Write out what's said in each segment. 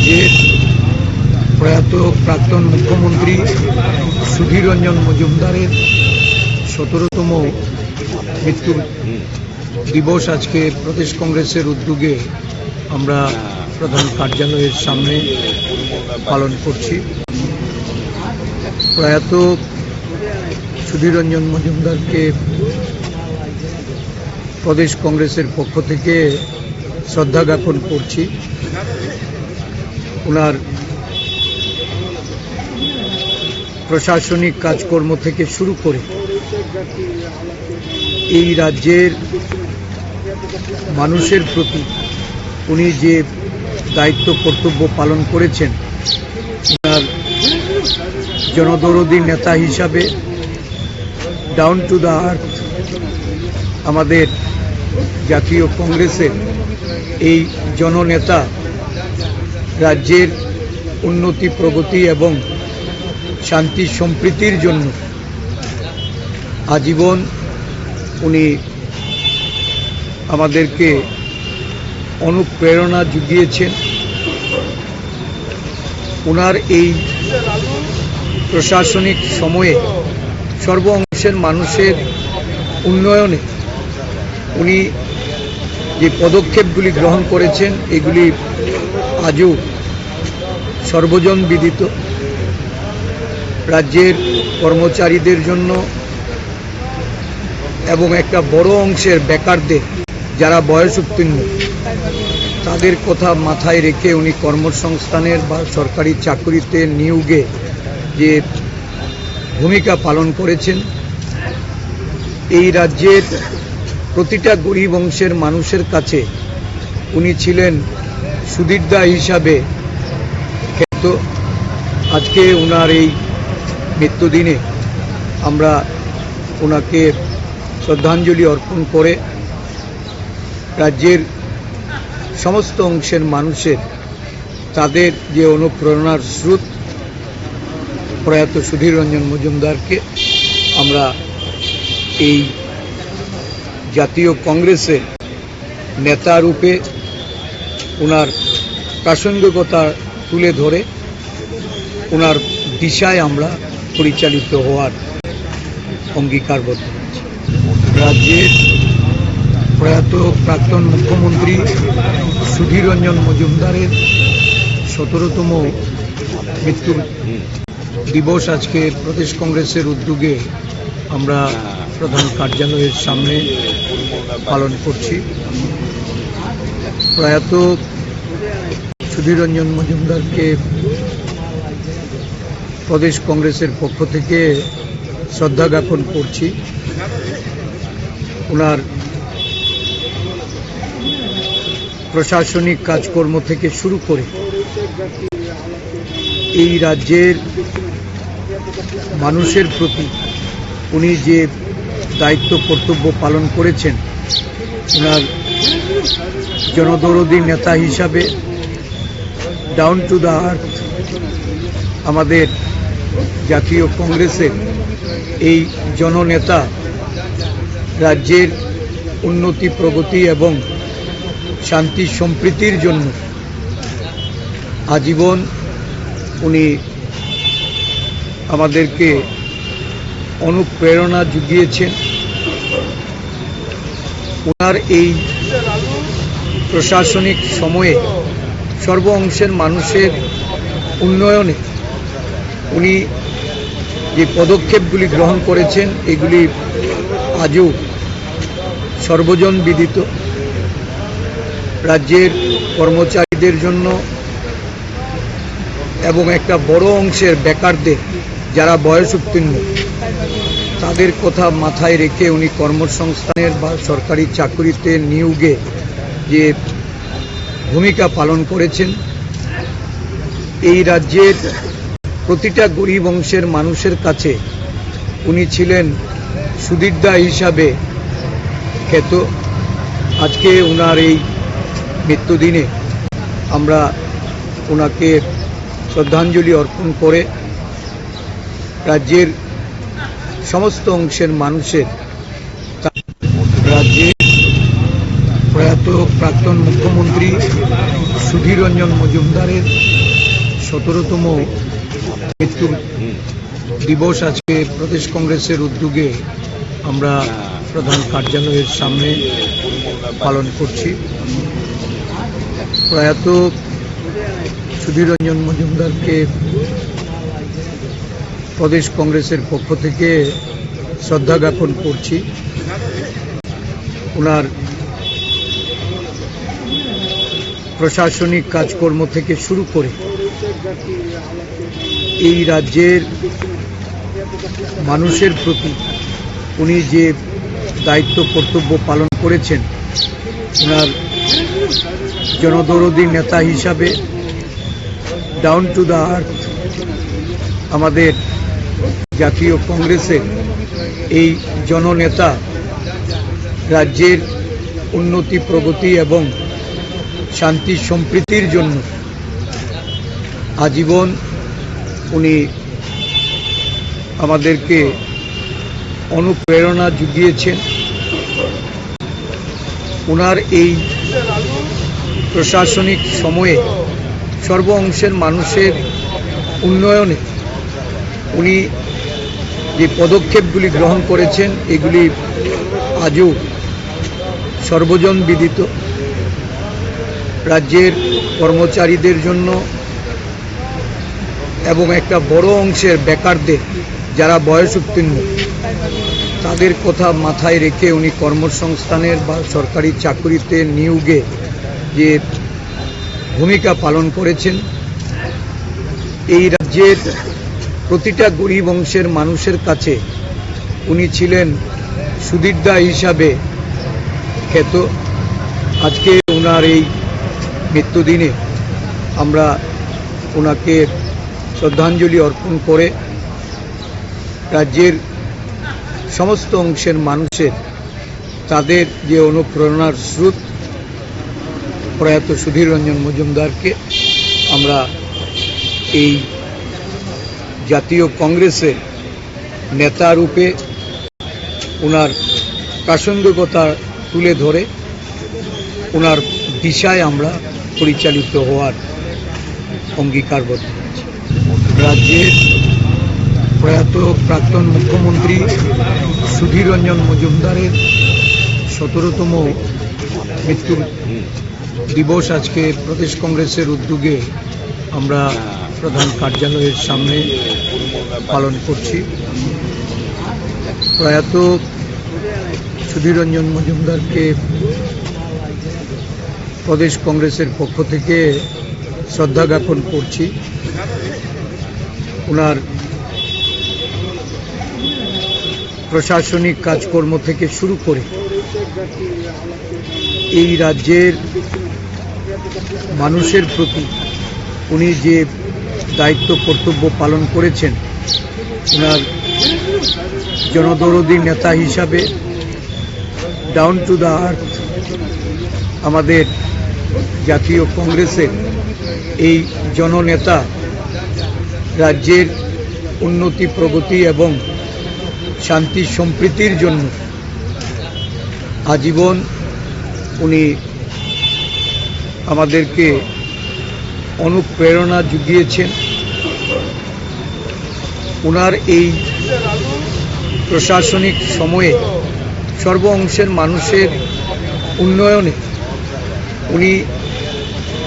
রাজ্যের প্রয়াত প্রাক্তন মুখ্যমন্ত্রী সুধীর রঞ্জন মজুমদারের 17তম মৃত্যু দিবস আজকে প্রদেশ কংগ্রেসের উদ্যোগে আমরা প্রধান কার্যালয়ের সামনে পালন করছি। প্রয়াত সুধীর রঞ্জন মজুমদারকে প্রদেশ কংগ্রেসের পক্ষ থেকে শ্রদ্ধা জ্ঞাপন করছি। ওনার প্রশাসনিক কাজকর্ম থেকে শুরু করে এই রাজ্যের মানুষের প্রতি উনি যে দায়িত্ব কর্তব্য পালন করেছেন, ওনার জনদরদী নেতা হিসাবে ডাউন টু দ্য আর্থ আমাদের জাতীয় কংগ্রেসের এই জননেতা রাজ্যের উন্নতি প্রগতি এবং শান্তি সম্প্রীতির জন্য আজীবন উনি আমাদেরকে অনুপ্রেরণা জুগিয়েছেন। ওনার এই প্রশাসনিক সময়ে সর্ব অংশের মানুষের উন্নয়নে উনি যে পদক্ষেপগুলি গ্রহণ করেছেন এগুলি আজও সর্বজন বিদিত। রাজ্যের কর্মচারীদের জন্য এবং একটা বড় অংশের বেকারদের যারা বয়স উত্তীর্ণ তাদের কথা মাথায় রেখে উনি কর্মসংস্থানের বা সরকারি চাকরিতে নিয়োগে যে ভূমিকা পালন করেছেন, এই রাজ্যের প্রতিটা গরিব অংশের মানুষের কাছে উনি ছিলেন সুধীরদা হিসাবে খ্যাত। আজকে ওনার এই মৃত্যুদিনে আমরা ওনাকে শ্রদ্ধাঞ্জলি অর্পণ করে রাজ্যের সমস্ত অংশের মানুষের তাদের যে অনুপ্রেরণার স্রোত প্রয়াত সুধীর রঞ্জন মজুমদারকে আমরা এই জাতীয় কংগ্রেসের নেতা রূপে ওনার প্রাসঙ্গিকতা তুলে ধরে ওনার দিশায় আমরা পরিচালিত হওয়ার অঙ্গীকারবদ্ধ হয়েছি। রাজ্যের প্রয়াত প্রাক্তন মুখ্যমন্ত্রী সুধীর রঞ্জন মজুমদারের 17তম মৃত্যু দিবস আজকে প্রদেশ কংগ্রেসের উদ্যোগে আমরা প্রধান কার্যালয়ের সামনে পালন করছি। প্রয়াত সুধীর রঞ্জন মজুমদারকে প্রদেশ কংগ্রেসের পক্ষ থেকে শ্রদ্ধা জ্ঞাপন করছি। ওনার প্রশাসনিক কাজকর্ম থেকে শুরু করে এই রাজ্যের মানুষের প্রতি উনি যে দায়িত্ব কর্তব্য পালন করেছেন, ওনার জনদরদী নেতা হিসাবে ডাউন টু দ্য আর্থ আমাদের জাতীয় কংগ্রেসের এই জননেতা রাজ্যের উন্নতি প্রগতি এবং শান্তি সম্প্রীতির জন্য আজীবন উনি আমাদেরকে অনুপ্রেরণা জুগিয়েছেন। ওনার এই প্রশাসনিক সময়ে সর্ব অংশের মানুষের উন্নয়নে উনি যে পদক্ষেপগুলি গ্রহণ করেছেন এগুলি আজও সর্বজন বিদিত। রাজ্যের কর্মচারীদের জন্য এবং একটা বড় অংশের বেকারদের যারা বয়স উত্তীর্ণ তাদের কথা মাথায় রেখে উনি কর্মসংস্থানের বা সরকারি চাকরিতে নিয়োগে যে ভূমিকা পালন করেছেন, এই রাজ্যের প্রতিটা গরিব অংশের মানুষের কাছে উনি ছিলেন সুধীরদা হিসাবে খ্যাত। আজকে ওনার এই মৃত্যুদিনে আমরা ওনাকে শ্রদ্ধাঞ্জলি অর্পণ করে রাজ্যের সমস্ত অংশের মানুষের রাজ্যের প্রয়াত প্রাক্তন মুখ্যমন্ত্রী সুধীর রঞ্জন মজুমদারের 17তম মৃত্যু দিবস আজকে প্রদেশ কংগ্রেসের উদ্যোগে আমরা প্রধান কার্যালয়ের সামনে পালন করছি। প্রয়াত সুধীর রঞ্জন মজুমদারকে প্রদেশ কংগ্রেসের পক্ষ থেকে শ্রদ্ধা জ্ঞাপন করছি। ওনার প্রশাসনিক কাজকর্ম থেকে শুরু করে এই রাজ্যের মানুষের প্রতি উনি যে দায়িত্ব কর্তব্য পালন করেছেন, ওনার জনদরদী নেতা হিসাবে ডাউন টু দ্য আর্থ আমাদের জাতীয় কংগ্রেসের এই জননেতা রাজ্যের উন্নতি প্রগতি এবং শান্তি সম্প্রীতির জন্য আজীবন উনি আমাদেরকে অনুপ্রেরণা জুগিয়েছেন। ওনার এই প্রশাসনিক সময়ে সর্ব অংশের মানুষের উন্নয়নে উনি যে পদক্ষেপগুলি গ্রহণ করেছেন এগুলি আজও সর্বজন বিদিত। রাজ্যের কর্মচারীদের জন্য এবং একটা বড় অংশের বেকারদের যারা বয়স উত্তীর্ণ তাদের কথা মাথায় রেখে উনি কর্মসংস্থানের বা সরকারি চাকরিতে নিয়োগে যে ভূমিকা পালন করেছেন, এই রাজ্যের প্রতিটা গরিব অংশের মানুষের কাছে উনি ছিলেন সুধীরদা হিসাবে খ্যাত। আজকে ওনার এই মৃত্যুদিনে আমরা ওনাকে শ্রদ্ধাঞ্জলি অর্পণ করে রাজ্যের সমস্ত অংশের মানুষের তাদের যে অনুপ্রেরণার স্রোত প্রয়াত সুধীর রঞ্জন মজুমদারকে আমরা এই জাতীয় কংগ্রেসের নেতা রূপে ওনার প্রাসঙ্গিকতা তুলে ধরে ওনার দিশায় আমরা পরিচালিত হওয়ার অঙ্গীকারবদ্ধ হয়েছি। রাজ্যের প্রয়াত প্রাক্তন মুখ্যমন্ত্রী সুধীর রঞ্জন মজুমদারের 17তম মৃত্যু দিবস আজকে প্রদেশ কংগ্রেসের উদ্যোগে আমরা প্রধান কার্যালয়ের সামনে পালন করছি। প্রয়াত সুধীর রঞ্জন মজুমদারকে প্রদেশ কংগ্রেসের পক্ষ থেকে শ্রদ্ধা জ্ঞাপন করছি। ওনার প্রশাসনিক কাজকর্ম থেকে শুরু করে এই রাজ্যের মানুষের প্রতি উনি যে দায়িত্ব কর্তব্য পালন করেছেন, ওনার জনদরদী নেতা হিসাবে ডাউন টু দ্য আর্থ আমাদের জাতীয় কংগ্রেসের এই জননেতা রাজ্যের উন্নতি প্রগতি এবং শান্তি সম্প্রীতির জন্য আজীবন উনি আমাদেরকে অনুপ্রেরণা জুগিয়েছেন। ওনার এই প্রশাসনিক সময়ে সর্ব অংশের মানুষের উন্নয়নে উনি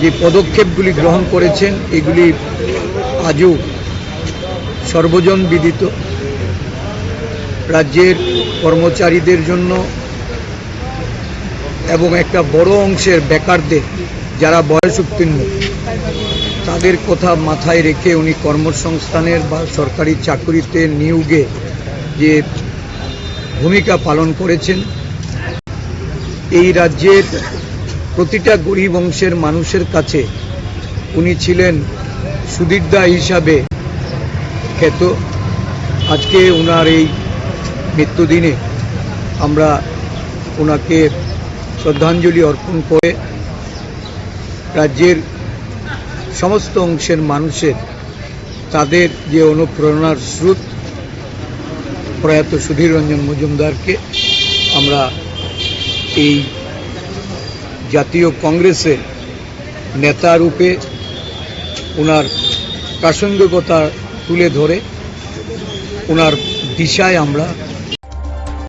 যে পদক্ষেপগুলি গ্রহণ করেছেন এগুলি আজও সর্বজন বিদিত। রাজ্যের কর্মচারীদের জন্য এবং একটা বড় অংশের বেকারদের যারা বয়স উত্তীর্ণ তাদের কথা মাথায় রেখে উনি কর্মসংস্থানের বা সরকারি চাকরিতে নিয়োগে যে ভূমিকা পালন করেছেন, এই রাজ্যের প্রতিটা গরিব অংশের মানুষের কাছে উনি ছিলেন সুধীরদা হিসাবে খ্যাত। আজকে ওনার এই মৃত্যুদিনে আমরা ওনাকে শ্রদ্ধাঞ্জলি অর্পণ করে রাজ্যের সমস্ত অংশের মানুষের তাদের যে অনুপ্রেরণার স্রোত প্রয়াত সুধীর রঞ্জন মজুমদারকে আমরা এই জাতীয় কংগ্রেসের নেতা রূপে ওনার প্রাসঙ্গিকতা তুলে ধরে ওনার দিশায় আমরা